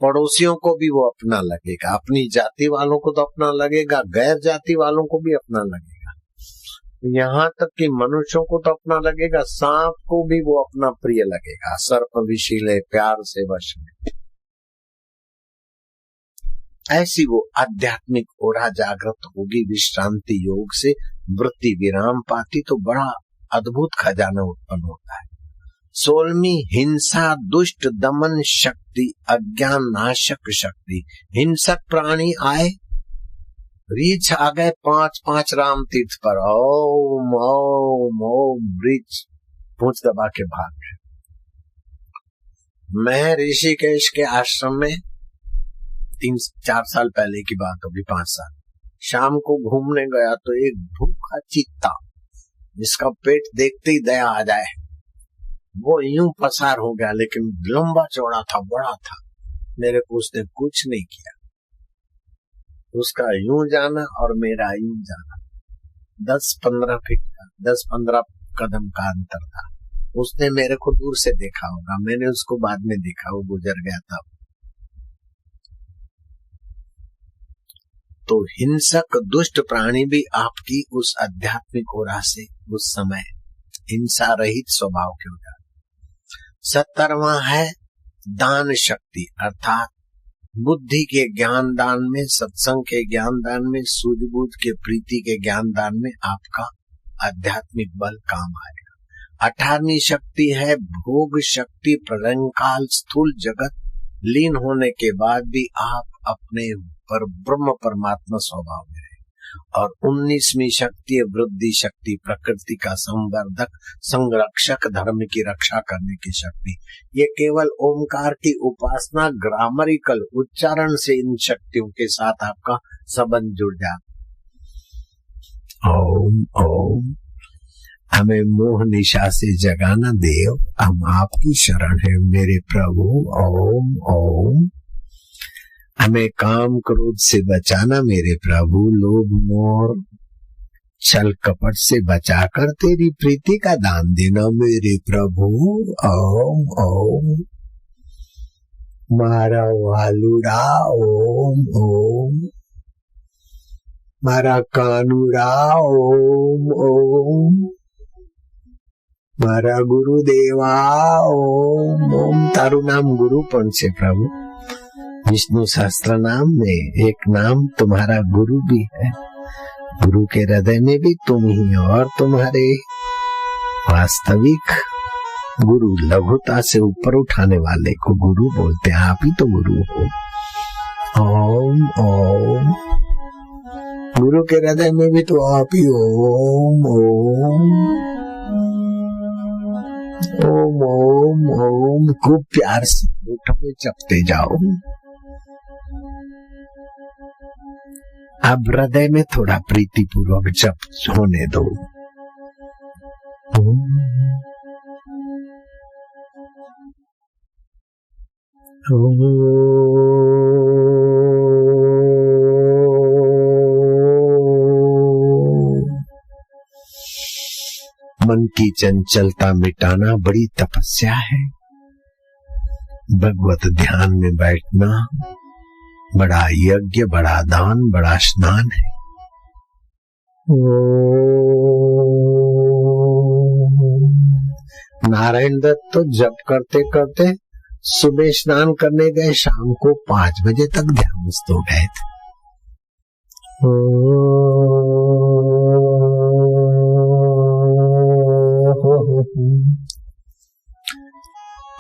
पड़ोसियों को भी वो अपना लगेगा, अपनी जाति वालों को तो अपना लगेगा, गैर जाति वालों को भी अपना लगेगा, यहाँ तक कि मनुष्यों को तो अपना लगेगा, सांप को भी वो अपना प्रिय लगेगा। सर्प विशीले प्यार से वश में। ऐसी वो आध्यात्मिक ओरा जागृत होगी विश्रांति योग से। वृत्ति विराम पाती तो बड़ा अद्भुत खजाना उत्पन्न होता है। 16वीं हिंसा दुष्ट दमन शक्ति, अज्ञान नाशक शक्ति। हिंसक प्राणी आए, रीछ आ गए 5 राम तीर्थ पर, ओम ओम ओम, रीछ पूंछ दबा के भाग गए। मैं ऋषिकेश के आश्रम में 3-4 साल पहले की बात होगी, 5 साल। शाम को घूमने गया तो एक भूखा चीता जिसका पेट देखते ही दया आ जाए, वो यूं पसार हो गया, लेकिन लंबा चौड़ा था, बड़ा था। मेरे को उसने कुछ नहीं किया। उसका यूं जाना और मेरा यूं जाना 10-15 फीट का, 10-15 कदम का अंतर था। उसने मेरे को दूर से देखा होगा, मैंने उसको बाद में देखा, वो गुजर गया था। तो हिंसक दुष्ट प्राणी भी आपकी उस आध्यात्मिक ओरा से उस समय हिंसा रहित स्वभाव के हो जाते। 70वां है दान शक्ति, अर्थात बुद्धि के ज्ञान दान में, सत्संग के ज्ञान दान में, सूझबूझ के प्रीति के ज्ञान दान में आपका आध्यात्मिक बल काम आएगा। 18वीं शक्ति है भोग शक्ति, प्रलयकाल स्थूल जगत लीन होने के बाद भी आप अपने पर ब्रह्म परमात्मा स्वभाव में रहे। और 19वीं शक्ति है वृद्धि शक्ति, प्रकृति का संवर्धक, संरक्षक, धर्म की रक्षा करने की शक्ति। ये केवल ओमकार की उपासना ग्रामरिकल उच्चारण से इन शक्तियों के साथ आपका संबंध जुड़ जाता। ओम ओम। हमें मोह निशा से जगाना देव, हम आपकी शरण है मेरे प्रभु। ओम ओम। हमें काम क्रोध से बचाना मेरे प्रभु, लोभ मोह छल कपट से बचाकर तेरी प्रीति का दान देना मेरे प्रभु। ओम ओम। मारा वालुड़ा ओम ओम, मारा कानूड़ा ओम ओम, मारा गुरुदेवा ओम ओम। तारू नाम गुरु पण छे प्रभु। विष्णु सहस्त्र नाम में एक नाम तुम्हारा गुरु भी है। गुरु के हृदय में भी तुम ही हो, और तुम्हारे वास्तविक गुरु लघुता से ऊपर उठाने वाले को गुरु बोलते हैं। आप ही तो गुरु हो। ओम ओम। गुरु के हृदय में भी तो आप ही। ओम ओम ओम ओम ओम। खूब प्यार से उठो, जपते जाओ। अब हृदय में थोड़ा प्रीति पूर्वक जप होने दो। मन की चंचलता मिटाना बड़ी तपस्या है। भगवत ध्यान में बैठना बड़ा यज्ञ, बड़ा दान, बड़ा स्नान है। नारायण दत्त तो जप करते करते सुबह स्नान करने गए, शाम को 5 बजे तक ध्यानस्थ हो गए थे।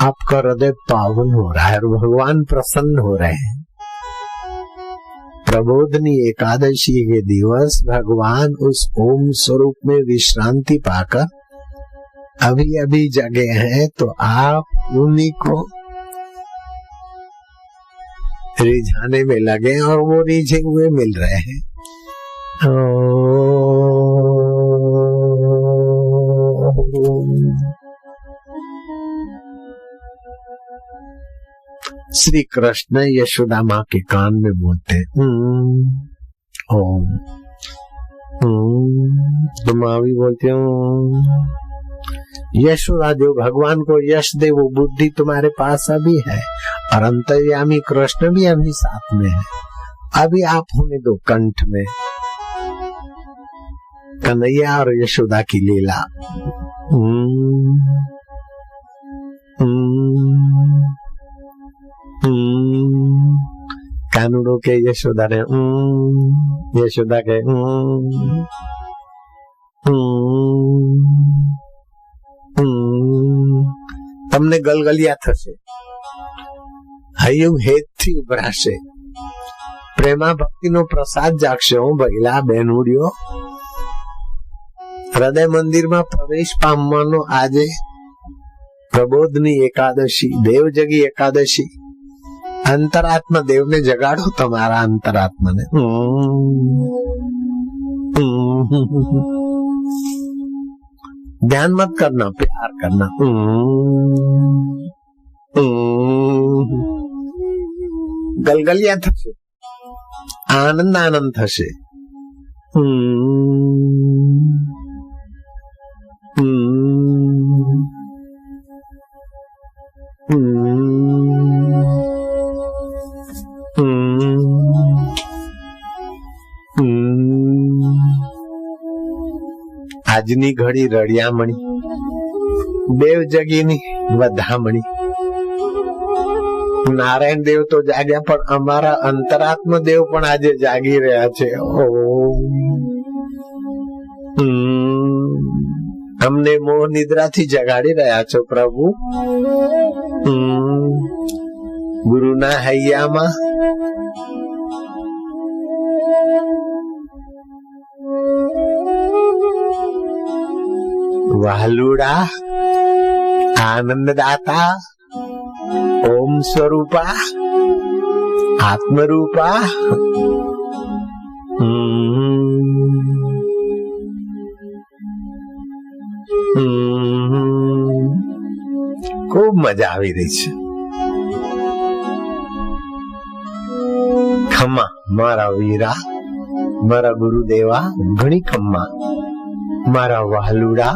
आपका हृदय पावन हो रहा है और भगवान प्रसन्न हो रहे हैं। प्रबोधनी एकादशी के दिवस भगवान उस ओम स्वरूप में विश्रांति पाकर अभी अभी जगे हैं, तो आप उन्हीं को रिझाने में लगे और वो रिझे हुए मिल रहे हैं। श्री कृष्ण यशोदा माँ के कान में बोलते हैं ओम। तो माँ भी बोलते हैं। यशोदा जो भगवान को यश दे, वो बुद्धि तुम्हारे पास अभी है, और अंतर्यामी कृष्ण भी अभी साथ में है। अभी आप होने दो कंठ में कन्हैया और यशोदा की लीला। कानूड़ो के यशोदा ने यशोदा के તમને ગલગલિયા થશે, હૈયું હેતથી ઉભરાશે, પ્રેમા ભક્તિનો પ્રસાદ જાગશે। હું ભઈલા બહેનુડીઓ, હૃદય મંદિરમાં પ્રવેશ પામવાનો આજે પ્રબોધની એકાદશી, દેવજગી એકાદશી, अंतरात्मा देव ने जगाड़ो, तुम्हारा अंतरात्मा ने। ध्यान मत करना, प्यार करना। गलगलिया थशे, आनंद आनंद थशे। આજની ઘડી રળિયામણી, દેવ જગીની વધામણી। નારાયણ દેવ તો જાગ્યા, પણ અમારા અંતરાત્મ દેવ પણ આજે જાગી રહ્યા છે। અમને મોહ નિદ્રાથી જગાડી રહ્યા છો પ્રભુ। ગુરુના હૈયામાં वालुड़ा आनंददाता ओम स्वरूपा आत्मरूपा खूब मजा આવી રહી છે। ખમ્મા મારા વીરા, મારા ગુરુદેવા, ઘણી ખમ્મા મારા વાલુડા।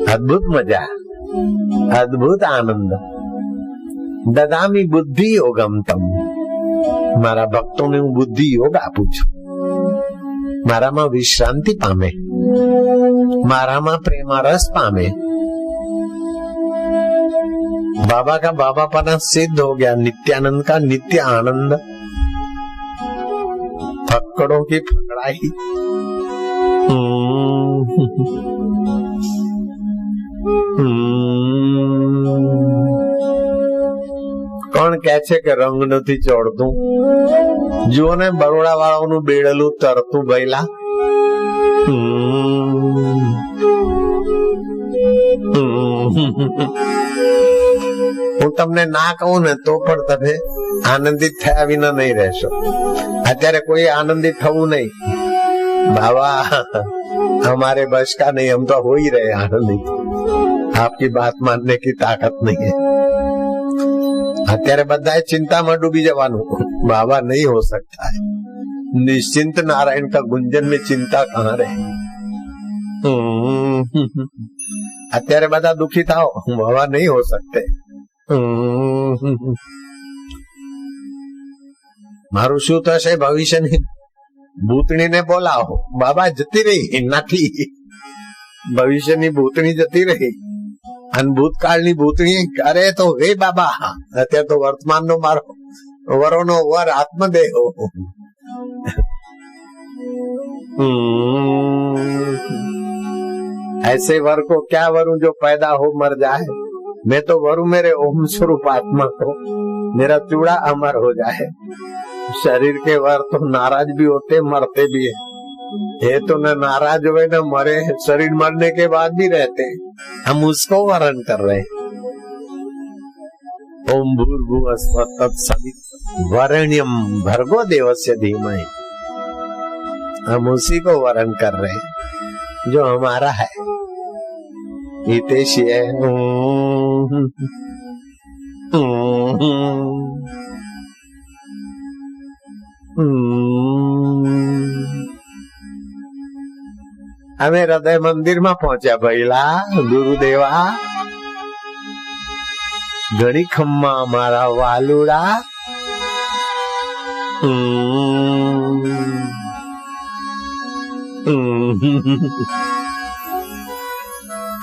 अद्भुत मजा, अद्भुत आनंद। ददामी बुद्धि योगम तम, मारा भक्तों ने हूँ बुद्धि योग आपू छू। मारा में विश्रांति पामे, मारा में प्रेमा रस पामे। बाबा का बाबापना सिद्ध हो गया, नित्यानंद का नित्य आनंद। फक्कड़ों की फकड़ाई। કોણ કહે છે કે રંગ નથી ચડતું? જુઓ ને બરોડા વાળાનું બેડલું તરતું ભૈલા। હું તમને ના કહું ને તો પણ તમે આનંદિત થયા વિના નહીં રહેશો। અત્યારે કોઈ આનંદિત થવું નહીં। बाबा हमारे बस का नहीं, हम तो हो ही रहे आनंदित। आपकी बात मानने की ताकत नहीं है। અત્યારે બધાએ चिंताમાં डूबी જવાનું। बाबा नहीं हो सकता है। निश्चिंत नारायण का गुंजन में चिंता कहाँ रहे। અત્યારે બધા दुखी થાઓ, बाबा नहीं हो सकते। મારું શું થશે ભવિષ્યની? ભૂતણી ને બોલાવો, બાબા જતી રહી નથી। ભવિષ્યની ભૂતણી જતી રહી અને ભૂતકાળની ભૂતણી કરે તો હે બાબા, અત્યારે તો વર્તમાનનો મારો વરોનો વર આત્મદેહ। ऐसे वर को क्या वरू जो पैदा हो मर जाए। मैं तो वरू मेरे ओम स्वरूप आत्मा को, मेरा चूड़ा अमर हो जाए। शरीर के वर तो नाराज भी होते, मरते भी है। ये तो न नाराज हुए न मरे, शरीर मरने के बाद भी रहते। हम उसको वरण कर रहे। ओम भूर्भुवः स्वः तत्सवितुर्वरेण्यं भर्गो देवस्य धीमहि। हम उसी को वरण कर रहे जो हमारा है। हितेशी है। અમે હૃદય મંદિર માં પહોંચ્યા ભઈલા ગુરુદેવા। ઘણી ખમ્મા મારા વાલુડા।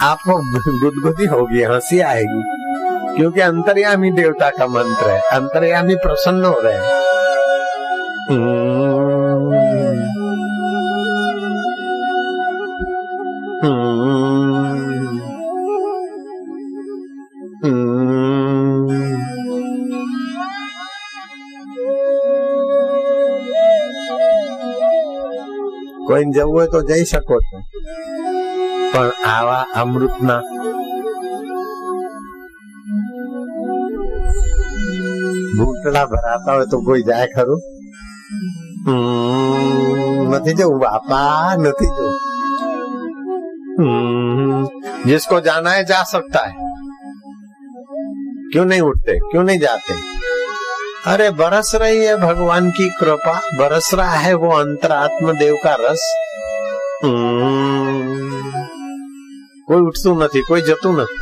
आपको गुदगुदी होगी, हंसी आएगी, क्योंकि अंतर्यामी देवता का मंत्र है। अंतर्यामी प्रसन्न हो रहे हैं। કોઈ જવું હોય તો જઈ શકો છો, પણ આવા અમૃતના ઘૂંટડા ભરાતા હોય તો કોઈ જાય ખરું? નથી जવું बापा, નથી जવું। जिसको जाना है जा सकता है, क्यों नहीं उठते, क्यों नहीं जाते? अरे बरस रही है भगवान की कृपा, बरस रहा है वो अंतरात्म देव का रस। कोई उठतू नहीं, कोई जतू नहीं।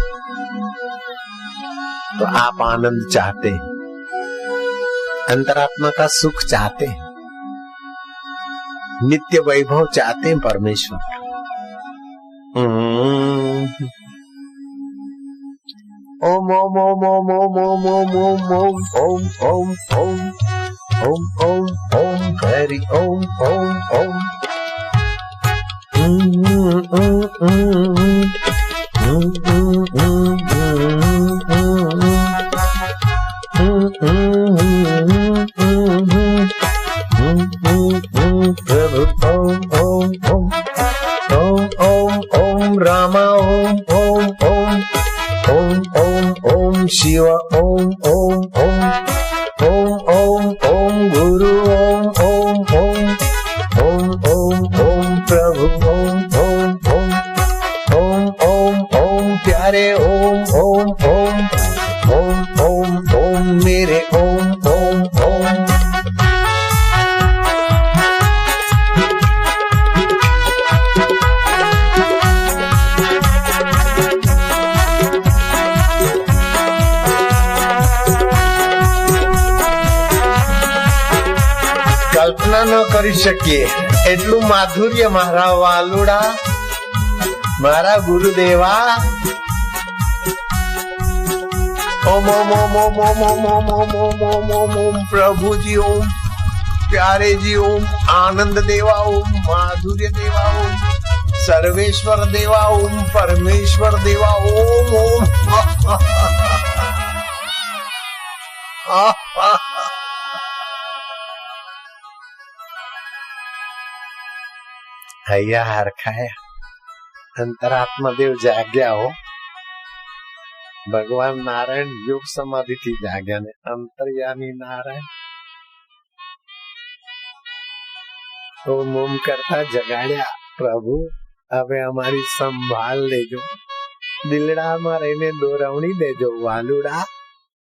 तो आप आनंद चाहते हैं, अंतरात्मा का सुख चाहते हैं, नित्य वैभव चाहते हैं परमेश्वर। ओम ओम ओम ओम ओम ओम ओम ओम ओम ओम ओम ओम ओम ओम हरि ओम ओम ओम प्रभु ओम ओम ओम ओम ओम ओम रामा ओम ओम ओम ओम ओम ओम शिव ओम ओम ओम ओम ओम ओम गुरु ओम ओम ओम ओम ओम ओम प्रभु ओम ओम ओम ओम ओम ओम प्यारे ओम ओम ओम ओम ओम ओम मेरे ओम ओम ओम। कल्पना न કરી શકીએ એટલું માધુર્ય મારા વાલુડા, મારા ગુરુદેવા। ओम ओम ओम ओम ओम ओम ओम ओम ओम ओम ओम ओम प्रभु जी ओम, प्यारे जी ओम, आनंद देवा ओम, माधुर्य देवा ओम, सर्वेश्वर देवा ओम, परमेश्वर देवा ओम ओम। हैया हरखाया, अंतरात्मा देव जाग्या हो। भगवान नारायण योग समाधि थी जाग्या ने अंतर्यामी नारायण ओम ओम करता जगाड्या। प्रभु હવે અમારી સંભાળ લેજો, દિલડામાં રહીને દોરવણી દેજો વાલુડા।